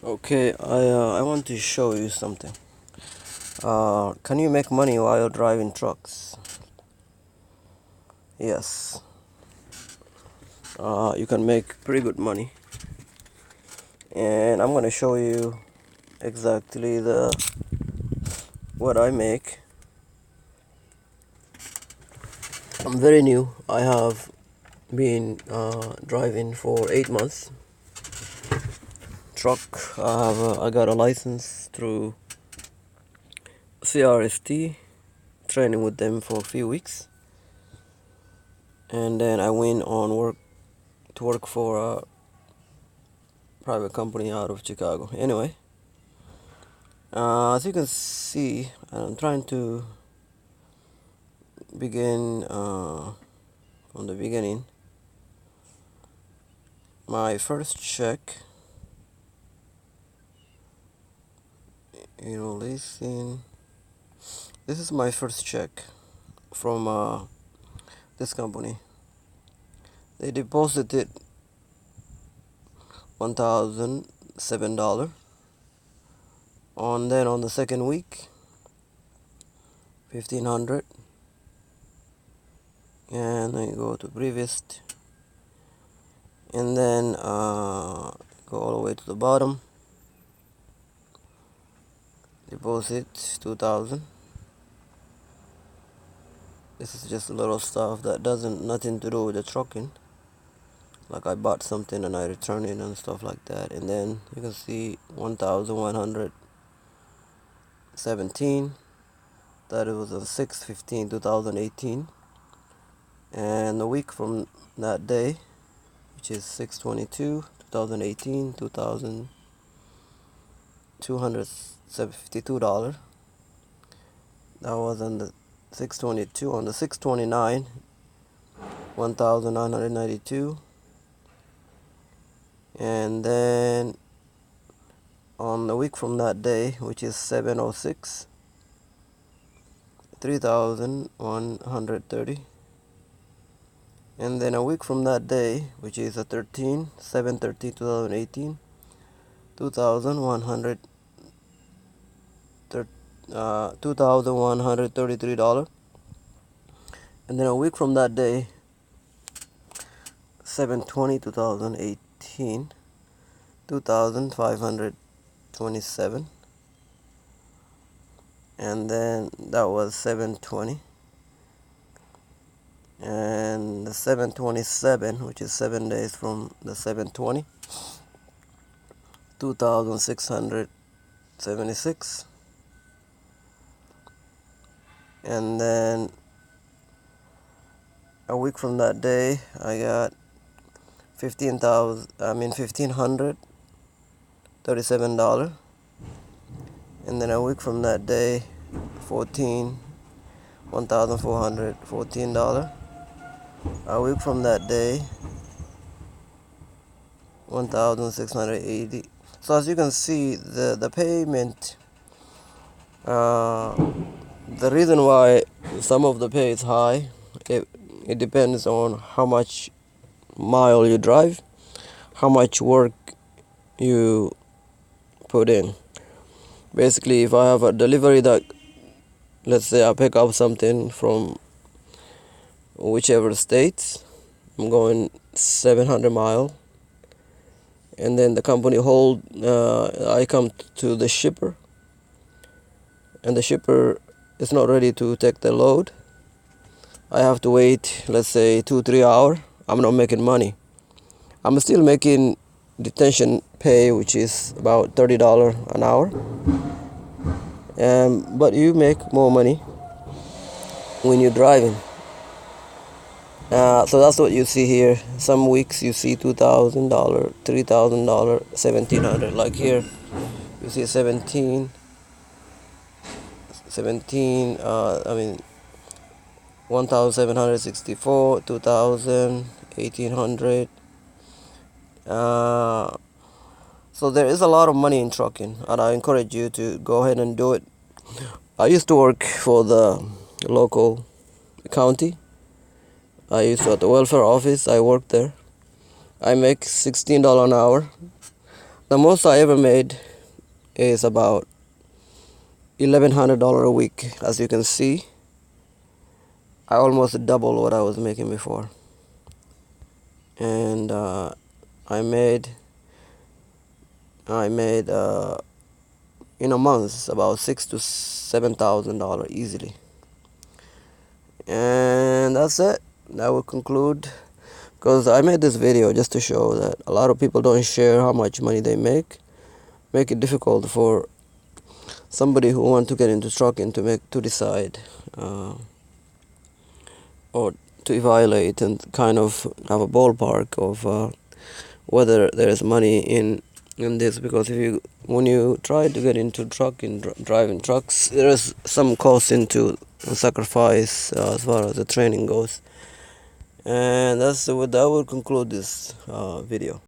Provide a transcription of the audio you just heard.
Okay, I want to show you something. Can you make money while driving trucks? Yes. You can make pretty good money, and I'm gonna show you exactly the what I make. I'm very new. I have been driving for 8 months. Truck. I got a license through CRST, training with them for a few weeks, and then I went on work for a private company out of Chicago. Anyway, as you can see, I'm trying to begin from the beginning. My first check, listen. This is my first check from this company. They deposited $1,007. On the second week, 1,500. And then go to previous, and then go all the way to the bottom. Deposit 2,000. This is just a little stuff that doesn't nothing to do with the trucking. Like I bought something and I returned it and stuff like that. And then you can see 1,117. That it was on 6/15/2018. And a week from that day, which is 6/22/2018, $2,252. That was on the 6/22. On the 6/29, 1,992. And then on the week from that day, which is 7/06, 3,130. And then a week from that day, which is a 7/13/2018, $2,133. And then a week from that day, 7/20/2018, 2,527. And then that was 7/20. And the 7/27, which is 7 days from the 7/20, 2,676. And then a week from that day, I got $1,537. And then a week from that day, $1,414. A week from that day, 1,680. So as you can see, the payment, the reason why some of the pay is high, it depends on how much mile you drive, how much work you put in. Basically, if I have a delivery that, let's say I pick up something from whichever states, I'm going 700 miles, and then the company I come to the shipper, and the shipper is not ready to take the load. I have to wait, let's say 2-3 hours. I'm not making money. I'm still making detention pay, which is about $30 an hour, but you make more money when you're driving. So that's what you see here. Some weeks you see $2,000, $3,000, $1,700. Like here, you see 17. 1,764, 2,000, 1,800. So there is a lot of money in trucking, and I encourage you to go ahead and do it. I used to work for the local county. I used to at the welfare office. I worked there. I make $16 an hour. The most I ever made is about $1,100 a week. As you can see, I almost double what I was making before. And I made in a month about $6,000 to $7,000 easily. And that's it. That will conclude, because I made this video just to show that a lot of people don't share how much money they make it difficult for somebody who want to get into trucking to decide or to evaluate and kind of have a ballpark of whether there is money in this. Because when you try to get into trucking, driving trucks, there is some cost into sacrifice as far as the training goes. And that will conclude this video.